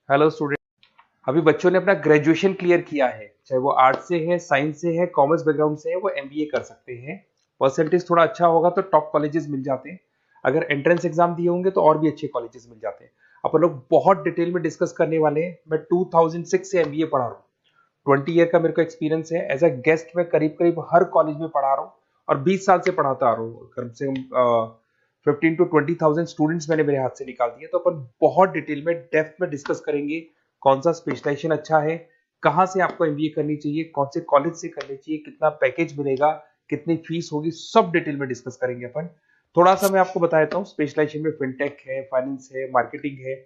Hello student. अभी बच्चों ने अपना ग्रेजुएशन क्लियर किया है, चाहे वो आर्ट्स से है, साइंस से है, कॉमर्स बैकग्राउंड से है, वो एमबीए कर सकते हैं। परसेंटेज थोड़ा अच्छा होगा तो टॉप कॉलेजेस मिल जाते हैं। अगर एंट्रेंस एग्जाम दिए होंगे तो और भी अच्छे कॉलेजेस मिल जाते हैं। अपन लोग बहुत डिटेल में डिस्कस करने वाले हैं। मैं 2006 से एमबीए पढ़ा रहा हूँ। 20 ईयर का मेरे को एक्सपीरियंस है। एज अ गेस्ट मैं करीब करीब हर कॉलेज में पढ़ा रहा हूँ और 20 साल से पढ़ाता आ रहा हूँ। कम से कम 15 to 20 थाउजेंड स्टूडेंट्स मैंने मेरे हाथ से निकाल दिए। तो अपन बहुत डिटेल में डेप्थ में डिस्कस करेंगे कौन सा स्पेशलाइजेशन अच्छा है, कहाँ से आपको एमबीए करनी चाहिए, कौन से कॉलेज से करनी चाहिए, कितना पैकेज मिलेगा, कितनी फीस होगी, सब डिटेल में डिस्कस करेंगे अपन। थोड़ा सा मैं आपको बता देता हूँ। स्पेशलाइजेशन में फिनटेक है, फाइनेंस है, मार्केटिंग है,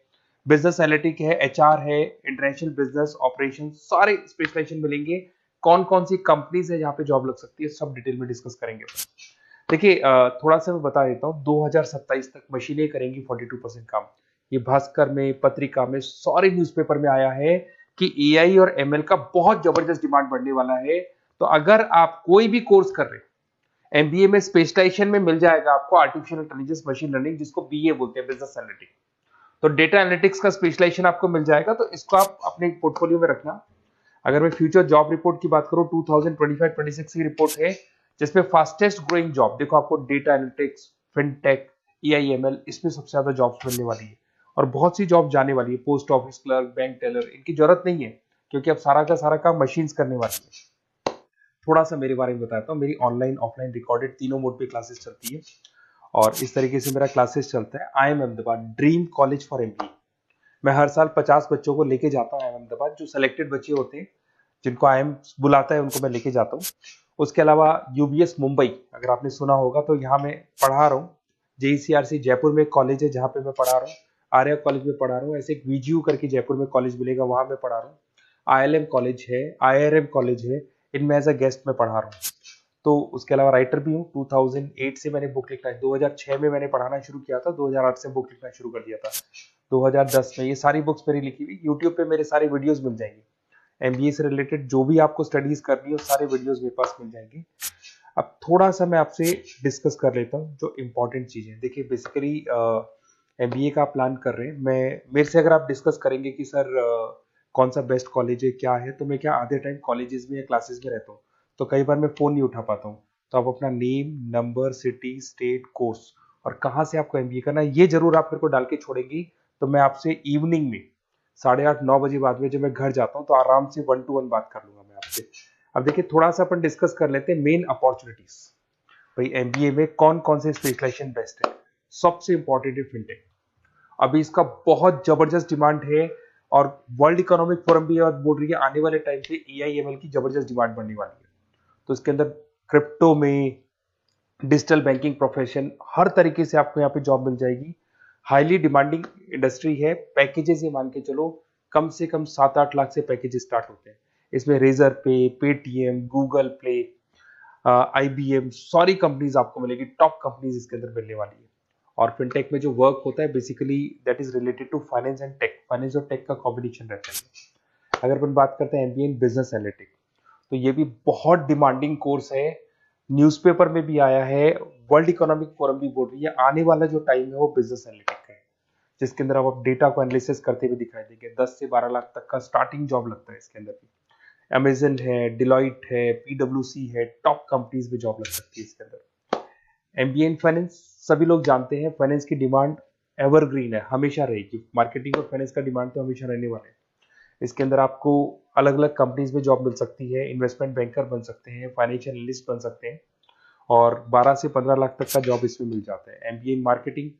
बिजनेस एनालिटिक है, एचआर है, इंटरनेशनल बिजनेस ऑपरेशन, सारे स्पेशलाइजेशन मिलेंगे। कौन कौन सी कंपनीज है जहाँ पे जॉब लग सकती है, सब डिटेल में डिस्कस करेंगे। देखिए, थोड़ा सा मैं बता देता हूँ। 2027 तक मशीनें करेंगी 42% काम। ये भास्कर में, पत्रिका में, सारे न्यूज़पेपर में आया है कि एआई और एमएल का बहुत जबरदस्त डिमांड बढ़ने वाला है। तो अगर आप कोई भी कोर्स कर रहे हैं, एमबीए में स्पेशलाइजेशन में मिल जाएगा आपको आर्टिफिशियल इंटेलिजेंस, मशीन लर्निंग, जिसको बीए बोलते हैं, बिजनेस एनालिटिक्स। तो डेटा एनालिटिक्स का स्पेशलाइजेशन आपको मिल जाएगा, तो इसको आप अपने पोर्टफोलियो में रखना। अगर मैं फ्यूचर जॉब रिपोर्ट की बात करूं, 2025-26 की रिपोर्ट है, जिसमें फास्टेस्ट ग्रोइंग जॉब देखो आपको डेटा एनालिटिक्स, फिनटेक, ईआईएमएल, इसमें सबसे ज्यादा जॉब्स मिलने वाली है। और बहुत सी जॉब जाने वाली है। Post office clerk, bank teller, इनकी जरूरत नहीं है, क्योंकि अब सारा का सारा काम मशीन्स करने वाली है। थोड़ा सा मेरे बारे में बताता हूँ। मेरी ऑनलाइन ऑफलाइन रिकॉर्डेड तीनों मोड पे क्लासेस चलती है। और इस तरीके से मेरा क्लासेस चलता है। I am Ahmedabad dream college for MBA. मैं हर साल 50 बच्चों को लेके जाता हूँ अहमदाबाद। जो सिलेक्टेड बच्चे होते हैं, जिनको आईएम बुलाता है, उनको मैं लेके जाता हूँ। उसके अलावा यूबीएस मुंबई, अगर आपने सुना होगा, तो यहाँ मैं पढ़ा रहा हूँ। जेईसीआरसी जयपुर में एक कॉलेज है जहाँ पे मैं पढ़ा रहा हूँ। आर्या कॉलेज में पढ़ा रहा हूँ। ऐसे एक वीजीयू करके जयपुर में कॉलेज मिलेगा, वहां मैं पढ़ा रहा हूँ। आईएलएम कॉलेज है, आईआरएम कॉलेज है, इनमें एज अ गेस्ट में पढ़ा रहा हूँ। तो उसके अलावा राइटर भी हूँ। 2008 से मैंने बुक लिखना है। 2006 में मैंने पढ़ाना शुरू किया था, 2008 से बुक लिखना शुरू कर दिया था। 2010 में ये सारी बुक्स मेरी लिखी हुई यूट्यूब पे मेरे सारे वीडियोस मिल जाएंगे। एमबीए से रिलेटेड जो भी आपको स्टडीज करनी हो, सारे वीडियोस मेरे पास मिल जाएंगे। अब थोड़ा सा मैं आपसे डिस्कस कर लेता हूँ जो इंपॉर्टेंट चीजें। देखिए, बेसिकली एमबीए का प्लान कर रहे हैं, मैं मेरे से अगर आप डिस्कस करेंगे कि सर कौन सा बेस्ट कॉलेज है, क्या है, तो मैं क्या आधे टाइम कॉलेजेस में या क्लासेस में रहता हूँ, तो कई बार मैं फोन नहीं उठा पाता हूँ। तो आप अपना name, number, city, state, course और कहाँ से आपको एमबीए करना है, ये जरूर आप मेरे को डाल के छोड़ेंगी। तो मैं आपसे इवनिंग में 8:30-9 बजे बाद में जब मैं घर जाता हूँ, तो आराम से 1 to 1 बात कर लूंगा मैं आपसे। अब देखिए, थोड़ा सा अपन डिस्कस कर लेते हैं मेन अपॉर्चुनिटीज। भाई, एमबीए में कौन कौन से स्पेशलाइजेशन बेस्ट है। सबसे इंपॉर्टेंट है फिनटेक। अभी इसका बहुत जबरदस्त डिमांड है। और वर्ल्ड इकोनॉमिक फोरम भी ये बात बोल रही है, आने वाले टाइम पे एआईएमएल की जबरदस्त डिमांड बढ़ने वाली है। तो इसके अंदर क्रिप्टो में, डिजिटल बैंकिंग प्रोफेशन, हर तरीके से आपको यहाँ पे जॉब मिल जाएगी। हाईली डिमांडिंग इंडस्ट्री है। पैकेजेस ये मान के चलो, कम से कम 7-8 लाख से पैकेजेस स्टार्ट होते हैं। इसमें रेजर पे, पेटीएम, गूगल प्ले, आईबीएम, सारी कंपनीज आपको मिलेगी। टॉप कंपनीज इसके अंदर मिलने वाली है। और फिनटेक में जो वर्क होता है, basically that is related to finance and tech. Finance और टेक का कॉम्बिनेशन रहता है। अगर अपन बात करते हैं एमबीए इन बिजनेस एनालिटिक्स, तो ये भी बहुत डिमांडिंग कोर्स है। न्यूज़पेपर में भी आया है, वर्ल्ड इकोनॉमिक फोरम भी बोल रही है आने वाला जो टाइम है वो बिजनेस एनालिटिक्स का है, जिसके अंदर आप डेटा को एनालिसिस करते हुए दिखाई देंगे। 10 से 12 लाख तक का स्टार्टिंग जॉब लगता है इसके अंदर भी। अमेजन है, डिलॉइट है, पीडब्ल्यूसी है, टॉप कंपनीज में जॉब लग सकती है इसके अंदर। एमबीए इन फाइनेंस, सभी लोग जानते हैं फाइनेंस की डिमांड एवरग्रीन है, हमेशा रहेगी। मार्केटिंग और फाइनेंस का डिमांड तो हमेशा रहने वाला है। इसके अंदर आपको अलग अलग कंपनीज में जॉब मिल सकती है। इन्वेस्टमेंट बैंकर बन सकते हैं, फाइनेंशियल एनालिस्ट बन सकते हैं, और 12 से 15 लाख तक का जॉब इसमें मिल जाता है। एमबीए इन मार्केटिंग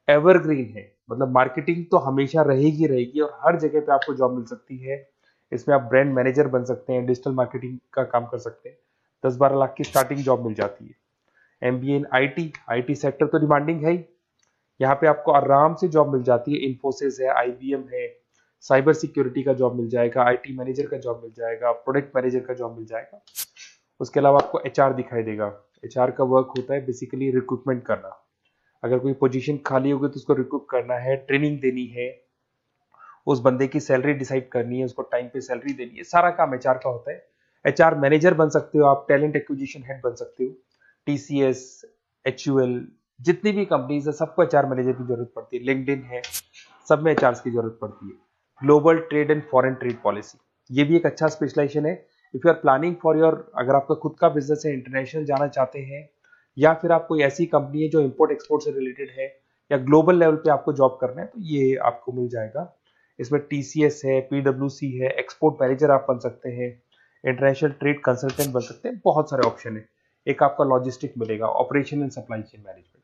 एवरग्रीन है, मतलब मार्केटिंग तो हमेशा रहेगी रहेगी और हर जगह पे आपको जॉब मिल सकती है। इसमें आप ब्रांड मैनेजर बन सकते हैं, डिजिटल मार्केटिंग का काम कर सकते हैं। 10-12 लाख की स्टार्टिंग जॉब मिल जाती है। MBA in IT, IT sector तो डिमांडिंग है ही। यहाँ पे आपको आराम से जॉब मिल जाती है। इन्फोसिस है, आईबीएम है, साइबर सिक्योरिटी का जॉब मिल जाएगा, आईटी मैनेजर का जॉब मिल जाएगा, प्रोडक्ट मैनेजर का जॉब मिल जाएगा। उसके अलावा आपको एचआर दिखाई देगा। एचआर का वर्क होता है बेसिकली रिक्रूटमेंट करना। अगर कोई पोजीशन खाली होगी तो उसको रिक्रूट करना है, ट्रेनिंग देनी है, उस बंदे की सैलरी डिसाइड करनी है, उसको टाइम पे सैलरी देनी है, सारा काम एचआर का होता है। एचआर मैनेजर बन सकते हो आप, टैलेंट एक्विजिशन हेड बन सकते हो। टीसीएस, एचयूएल, जितनी भी कंपनीज है सबको एचआर मैनेजर की जरूरत पड़ती है। लिंक्डइन है, सब में एचआर की जरूरत पड़ती है। Global trade and foreign trade policy, ये भी एक अच्छा स्पेशलाइजेशन है। If you are planning for your, अगर आपका खुद का बिजनेस है, इंटरनेशनल जाना चाहते हैं, या फिर आप कोई ऐसी कंपनी है जो इंपोर्ट एक्सपोर्ट से रिलेटेड है, या ग्लोबल लेवल पे आपको जॉब करना है, तो ये आपको मिल जाएगा। इसमें टीसीएस है, पीडब्ल्यूसी है, एक्सपोर्ट मैनेजर आप बन सकते हैं, इंटरनेशनल ट्रेड कंसल्टेंट बन सकते हैं, बहुत सारे ऑप्शन है। एक आपका लॉजिस्टिक मिलेगा, operation and supply chain management,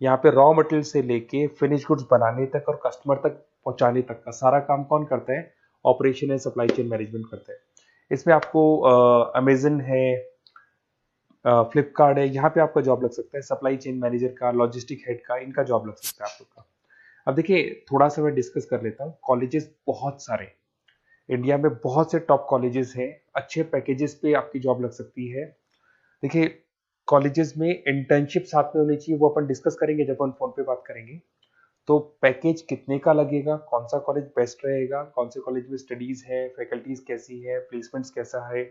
यहाँ पे रॉ मटेरियल से लेके फिनिश गुड्स बनाने तक और कस्टमर तक पहुंचाने तक का सारा काम कौन करता है? Operation and supply chain management करता है। इसमें आपको अमेजन है, फ्लिपकार्ट है, यहाँ पे आपका जॉब लग सकता है, सप्लाई चेन मैनेजर का, लॉजिस्टिक हेड का, इनका जॉब लग सकता है आप लोग का। अब देखिए, थोड़ा सा मैं डिस्कस कर लेता हूँ। कॉलेजेस बहुत सारे इंडिया में, बहुत से टॉप कॉलेजेस हैं, अच्छे पैकेजेस पे आपकी जॉब लग सकती है। देखिए, कॉलेजेस में इंटर्नशिप साथ में होनी चाहिए, वो अपन डिस्कस करेंगे जब अपन फोन पे बात करेंगे। तो पैकेज कितने का लगेगा, कौन सा कॉलेज बेस्ट रहेगा, कौन से कॉलेज में स्टडीज है, फैकल्टीज कैसी है, प्लेसमेंट्स कैसा है,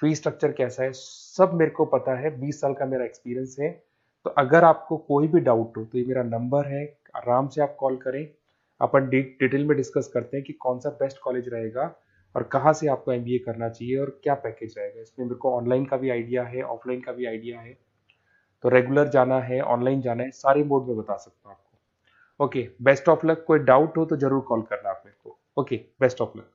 फी स्ट्रक्चर कैसा है, सब मेरे को पता है, 20 साल का मेरा एक्सपीरियंस है। तो अगर आपको कोई भी डाउट हो तो ये मेरा नंबर है, आराम से आप कॉल करें, अपन डिटेल में डिस्कस करते हैं कि कौन सा बेस्ट कॉलेज रहेगा और कहाँ से आपको एमबीए करना चाहिए और क्या पैकेज रहेगा। इसमें मेरे को ऑनलाइन का भी आइडिया है, ऑफलाइन का भी आइडिया है, तो रेगुलर जाना है, ऑनलाइन जाना है, सारे मोड में बता सकता हूँ आपको। Okay, best of luck. कोई डाउट हो तो जरूर कॉल करना आप मेरे को। Okay, best of luck.